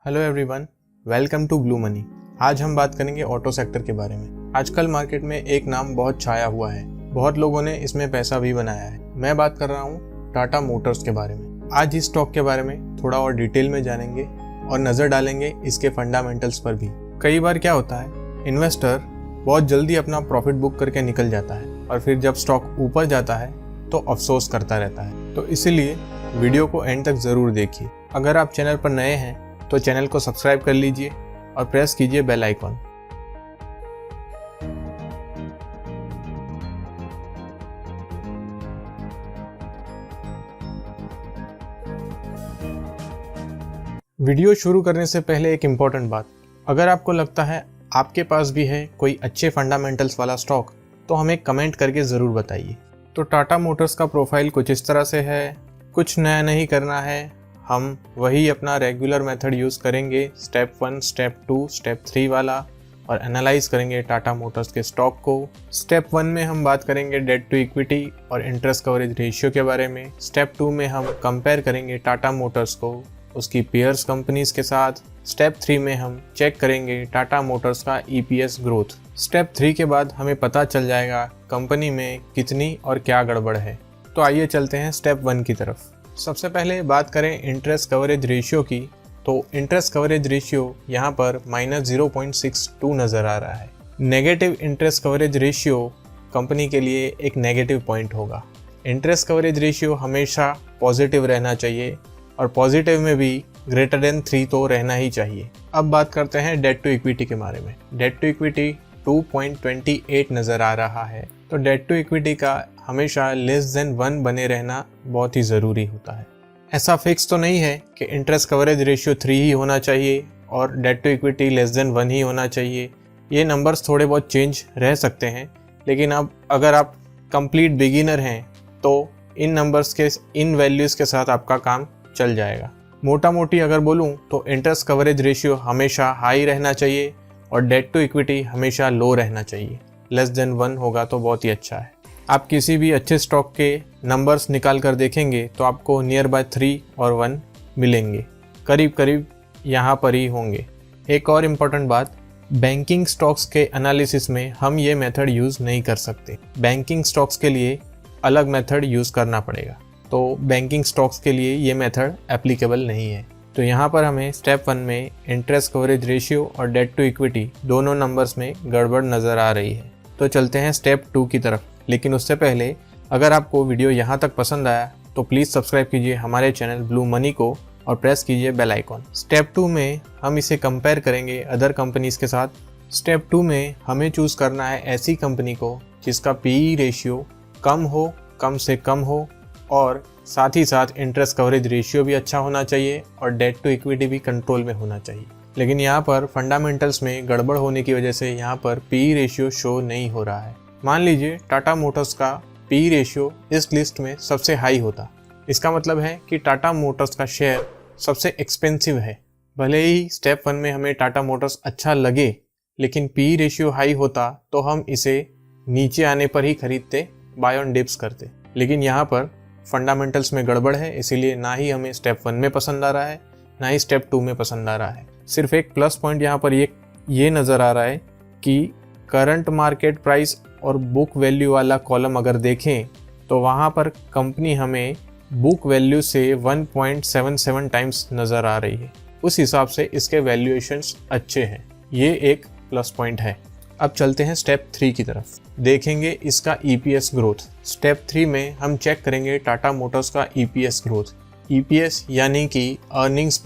Hello everyone, welcome to blue money. आज हम बात करेंगे ऑटो सेक्टर के बारे में। आजकल मार्केट में एक नाम बहुत छाया हुआ है, बहुत लोगों ने इसमें पैसा भी बनाया है। मैं बात कर रहा हूँ टाटा मोटर्स के बारे में। आज इस स्टॉक के बारे में थोड़ा और डिटेल में जानेंगे और नज़र डालेंगे इसके फंडामेंटल्स पर भी। कई बार क्या होता है, इन्वेस्टर बहुत जल्दी अपना प्रॉफिट बुक करके निकल जाता है और फिर जब स्टॉक ऊपर जाता है तो अफसोस करता रहता है। तो इसीलिए वीडियो को एंड तक ज़रूर देखिए। अगर आप चैनल पर नए हैं तो चैनल को सब्सक्राइब कर लीजिए और प्रेस कीजिए बेल आइकॉन। वीडियो शुरू करने से पहले एक इम्पॉर्टेंट बात, अगर आपको लगता है आपके पास भी है कोई अच्छे फंडामेंटल्स वाला स्टॉक तो हमें कमेंट करके ज़रूर बताइए। तो टाटा मोटर्स का प्रोफाइल कुछ इस तरह से है। कुछ नया नहीं करना है, हम वही अपना रेगुलर मेथड यूज़ करेंगे, स्टेप 1, स्टेप 2, स्टेप 3 वाला, और एनालाइज करेंगे टाटा मोटर्स के स्टॉक को। स्टेप 1 में हम बात करेंगे डेट टू इक्विटी और इंटरेस्ट कवरेज रेशियो के बारे में। स्टेप 2 में हम कंपेयर करेंगे टाटा मोटर्स को उसकी पीयर्स कंपनीज के साथ। स्टेप 3 में हम चेक करेंगे टाटा मोटर्स का EPS ग्रोथ। स्टेप 3 के बाद हमें पता चल जाएगा कंपनी में कितनी और क्या गड़बड़ है। तो आइए चलते हैं स्टेप 1 की तरफ। सबसे पहले बात करें इंटरेस्ट कवरेज रेशियो की, तो इंटरेस्ट कवरेज रेशियो यहाँ पर -0.62 नज़र आ रहा है। Negative interest coverage ratio company के लिए एक नेगेटिव पॉइंट होगा। इंटरेस्ट कवरेज रेशियो हमेशा पॉजिटिव रहना चाहिए और पॉजिटिव में भी >3 तो रहना ही चाहिए। अब बात करते हैं डेट टू इक्विटी के बारे में। डेट टू इक्विटी 2.28 नज़र आ रहा है। तो डेट टू इक्विटी का हमेशा <1 बने रहना बहुत ही ज़रूरी होता है। ऐसा फिक्स तो नहीं है कि इंटरेस्ट कवरेज रेशियो 3 ही होना चाहिए और डेट टू इक्विटी <1 ही होना चाहिए। ये नंबर्स थोड़े बहुत चेंज रह सकते हैं, लेकिन अब अगर आप कंप्लीट बिगिनर हैं तो इन नंबर्स के, इन वैल्यूज़ के साथ आपका काम चल जाएगा। मोटा मोटी अगर बोलूँ तो इंटरेस्ट कवरेज रेशियो हमेशा हाई रहना चाहिए और डेट टू इक्विटी हमेशा लो रहना चाहिए। <1 होगा तो बहुत ही अच्छा है। आप किसी भी अच्छे स्टॉक के नंबर्स निकाल कर देखेंगे तो आपको नियर बाय 3 और 1 मिलेंगे, करीब करीब यहाँ पर ही होंगे। एक और इम्पॉर्टेंट बात, बैंकिंग स्टॉक्स के एनालिसिस में हम ये मेथड यूज़ नहीं कर सकते। बैंकिंग स्टॉक्स के लिए अलग मेथड यूज़ करना पड़ेगा, तो बैंकिंग स्टॉक्स के लिए ये मेथड एप्लीकेबल नहीं है। तो यहाँ पर हमें स्टेप 1 में इंटरेस्ट कवरेज रेशियो और डेट टू इक्विटी दोनों नंबर्स में गड़बड़ नज़र आ रही है। तो चलते हैं स्टेप 2 की तरफ। लेकिन उससे पहले अगर आपको वीडियो यहाँ तक पसंद आया तो प्लीज़ सब्सक्राइब कीजिए हमारे चैनल ब्लू मनी को और प्रेस कीजिए बेल आइकॉन। स्टेप 2 में हम इसे कंपेयर करेंगे अदर कंपनीज़ के साथ। स्टेप 2 में हमें चूज़ करना है ऐसी कंपनी को जिसका PE रेशियो कम से कम हो और साथ ही साथ इंटरेस्ट कवरेज रेशियो भी अच्छा होना चाहिए और डेट टू इक्विटी भी कंट्रोल में होना चाहिए। लेकिन यहाँ पर फंडामेंटल्स में गड़बड़ होने की वजह से यहाँ पर PE रेशियो शो नहीं हो रहा है। मान लीजिए टाटा मोटर्स का PE रेशियो इस लिस्ट में सबसे हाई होता, इसका मतलब है कि टाटा मोटर्स का शेयर सबसे एक्सपेंसिव है। भले ही स्टेप 1 में हमें टाटा मोटर्स अच्छा लगे, लेकिन PE रेशियो हाई होता तो हम इसे नीचे आने पर ही खरीदते, बाय ऑन डिप्स करते। लेकिन यहाँ पर फंडामेंटल्स में गड़बड़ है, इसीलिए ना ही हमें स्टेप 1 में पसंद आ रहा है ना ही स्टेप 2 में पसंद आ रहा है। सिर्फ एक प्लस पॉइंट यहाँ पर ये नज़र आ रहा है कि करंट मार्केट प्राइस और बुक वैल्यू वाला कॉलम अगर देखें तो वहाँ पर कंपनी हमें बुक वैल्यू से 1.77 टाइम्स नज़र आ रही है। उस हिसाब से इसके वैल्यूएशंस अच्छे हैं, ये एक प्लस पॉइंट है। अब चलते हैं स्टेप 3 की तरफ, देखेंगे इसका EPS ग्रोथ। स्टेप 3 में हम चेक करेंगे टाटा मोटर्स का EPS ग्रोथ। EPS यानी कि अर्निंग्स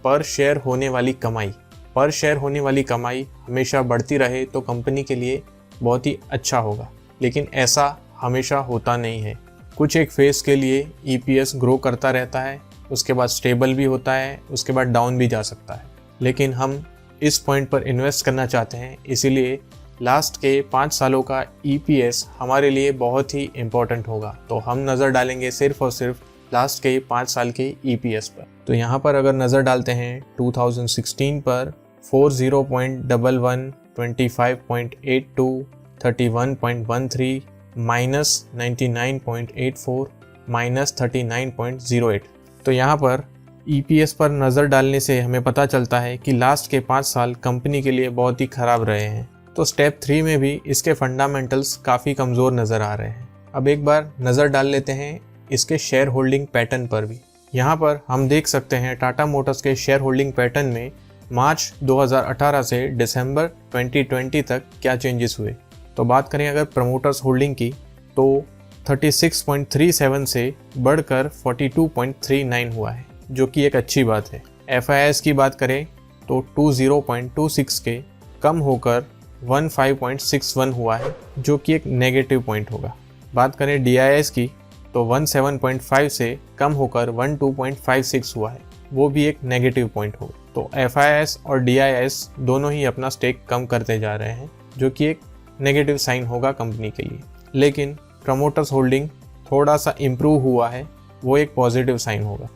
पर शेयर होने वाली कमाई। पर शेयर होने वाली कमाई हमेशा बढ़ती रहे तो कंपनी के लिए बहुत ही अच्छा होगा, लेकिन ऐसा हमेशा होता नहीं है। कुछ एक फेस के लिए EPS ग्रो करता रहता है, उसके बाद स्टेबल भी होता है, उसके बाद डाउन भी जा सकता है। लेकिन हम इस पॉइंट पर इन्वेस्ट करना चाहते हैं, इसीलिए लास्ट के 5 सालों का EPS हमारे लिए बहुत ही इम्पोर्टेंट होगा। तो हम नज़र डालेंगे सिर्फ और सिर्फ लास्ट के 5 साल के EPS पर। तो यहाँ पर अगर नज़र डालते हैं 2016 पर 40.11, 25.82, 31.13, -99.84, -39.08, तो यहाँ पर EPS पर नज़र डालने से हमें पता चलता है कि लास्ट के 5 साल कंपनी के लिए बहुत ही ख़राब रहे हैं। तो स्टेप 3 में भी इसके फंडामेंटल्स काफ़ी कमज़ोर नज़र आ रहे हैं। अब एक बार नज़र डाल लेते हैं इसके शेयर होल्डिंग पैटर्न पर भी। यहाँ पर हम देख सकते हैं टाटा मोटर्स के शेयर होल्डिंग पैटर्न में मार्च 2018 से दिसंबर 2020 तक क्या चेंजेस हुए। तो बात करें अगर प्रमोटर्स होल्डिंग की तो 36.37 से बढ़कर 42.39 हुआ है, जो कि एक अच्छी बात है। FIS की बात करें तो 20.26 के कम होकर 15.61 हुआ है, जो कि एक नेगेटिव पॉइंट होगा। बात करें DIS की तो 17.5 से कम होकर 12.56 हुआ है, वो भी एक नेगेटिव पॉइंट होगा। तो FIS और DIS दोनों ही अपना स्टेक कम करते जा रहे हैं, जो कि एक नेगेटिव साइन होगा कंपनी के लिए। लेकिन प्रमोटर्स होल्डिंग थोड़ा सा इम्प्रूव हुआ है, वो एक पॉजिटिव साइन होगा।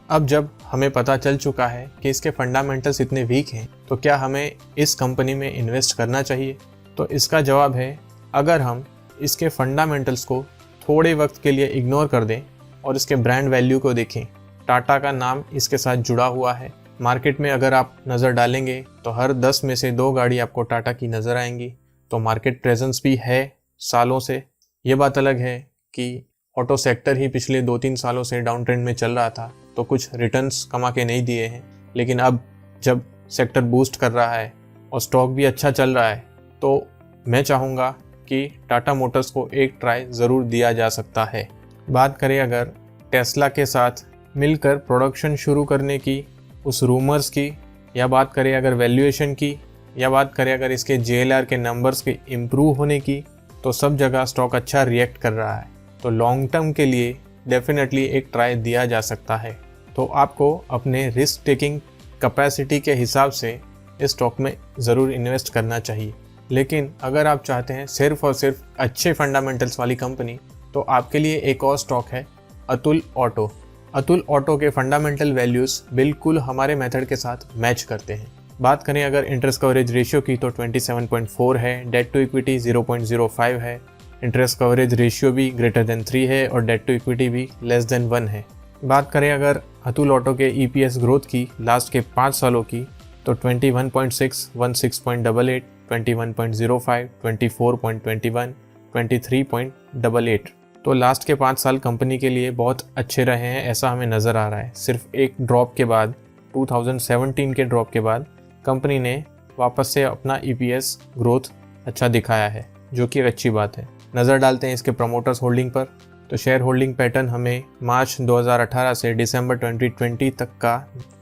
अब जब हमें पता चल चुका है कि इसके फंडामेंटल्स इतने वीक हैं, तो क्या हमें इस कंपनी में इन्वेस्ट करना चाहिए? तो इसका जवाब है, अगर हम इसके फंडामेंटल्स को थोड़े वक्त के लिए इग्नोर कर दें और इसके ब्रांड वैल्यू को देखें, टाटा का नाम इसके साथ जुड़ा हुआ है। मार्केट में अगर आप नज़र डालेंगे तो हर 10 में से 2 गाड़ी आपको टाटा की नज़र आएंगी। तो मार्केट प्रेजेंस भी है सालों से। ये बात अलग है कि ऑटो सेक्टर ही पिछले 2-3 सालों से डाउन ट्रेंड में चल रहा था, तो कुछ रिटर्न्स कमा के नहीं दिए हैं। लेकिन अब जब सेक्टर बूस्ट कर रहा है और स्टॉक भी अच्छा चल रहा है, तो मैं चाहूँगा कि टाटा मोटर्स को एक ट्राई ज़रूर दिया जा सकता है। बात करें अगर टेस्ला के साथ मिलकर प्रोडक्शन शुरू करने की, उस रूमर्स की, या बात करें अगर वैल्यूएशन की, या बात करें अगर इसके JLR के नंबर्स के इम्प्रूव होने की, तो सब जगह स्टॉक अच्छा रिएक्ट कर रहा है। तो लॉन्ग टर्म के लिए डेफिनेटली एक ट्राई दिया जा सकता है। तो आपको अपने रिस्क टेकिंग कैपेसिटी के हिसाब से इस स्टॉक में ज़रूर इन्वेस्ट करना चाहिए। लेकिन अगर आप चाहते हैं सिर्फ और सिर्फ अच्छे फंडामेंटल्स वाली कंपनी, तो आपके लिए एक और स्टॉक है अतुल ऑटो। अतुल ऑटो के फंडामेंटल वैल्यूज़ बिल्कुल हमारे मेथड के साथ मैच करते हैं। बात करें अगर इंटरेस्ट कवरेज रेशियो की तो 27.4 है, डेट टू इक्विटी 0.05 है, इंटरेस्ट कवरेज रेशियो भी ग्रेटर देन 3 है और डेट टू इक्विटी भी लेस देन 1 है। बात करें अगर अतुल ऑटो के EPS ग्रोथ की लास्ट के 5 सालों की तो 21.6, 16.88, 21.05, 24.21, 23.88। तो लास्ट के 5 साल कंपनी के लिए बहुत अच्छे रहे हैं, ऐसा हमें नज़र आ रहा है। सिर्फ एक ड्रॉप के बाद, 2017 के ड्रॉप के बाद कंपनी ने वापस से अपना EPS ग्रोथ अच्छा दिखाया है, जो कि एक अच्छी बात है। नज़र डालते हैं इसके प्रमोटर्स होल्डिंग पर। तो शेयर होल्डिंग पैटर्न हमें मार्च 2018 से दिसंबर 2020 तक का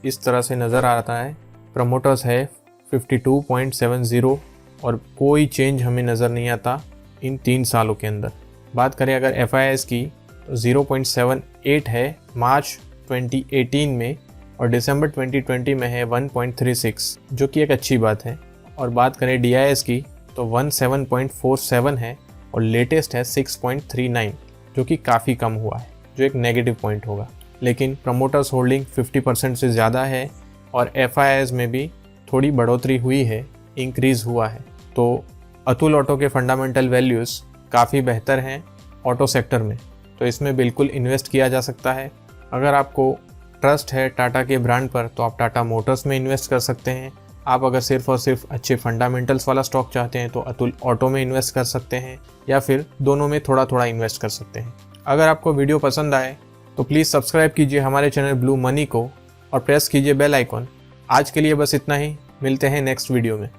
इस तरह से नज़र आ रहा है। प्रमोटर्स है 52.70 और कोई चेंज हमें नज़र नहीं आता इन 3 सालों के अंदर। बात करें अगर FIS की तो 0.78 है मार्च 2018 में और दिसंबर 2020 में है 1.36, जो कि एक अच्छी बात है। और बात करें DIS की तो 17.47 है और लेटेस्ट है 6.39, जो कि काफ़ी कम हुआ है, जो एक नेगेटिव पॉइंट होगा। लेकिन प्रमोटर्स होल्डिंग 50% से ज़्यादा है और FIS में भी थोड़ी बढ़ोतरी हुई है, इंक्रीज़ हुआ है। तो अतुल ऑटो के फंडामेंटल वैल्यूज़ काफ़ी बेहतर हैं ऑटो सेक्टर में, तो इसमें बिल्कुल इन्वेस्ट किया जा सकता है। अगर आपको ट्रस्ट है टाटा के ब्रांड पर तो आप टाटा मोटर्स में इन्वेस्ट कर सकते हैं। आप अगर सिर्फ और सिर्फ अच्छे फंडामेंटल्स वाला स्टॉक चाहते हैं तो अतुल ऑटो में इन्वेस्ट कर सकते हैं, या फिर दोनों में थोड़ा थोड़ा इन्वेस्ट कर सकते हैं। अगर आपको वीडियो पसंद आए तो प्लीज़ सब्सक्राइब कीजिए हमारे चैनल ब्लू मनी को और प्रेस कीजिए बेल आइकॉन। आज के लिए बस इतना ही, मिलते हैं नेक्स्ट वीडियो में।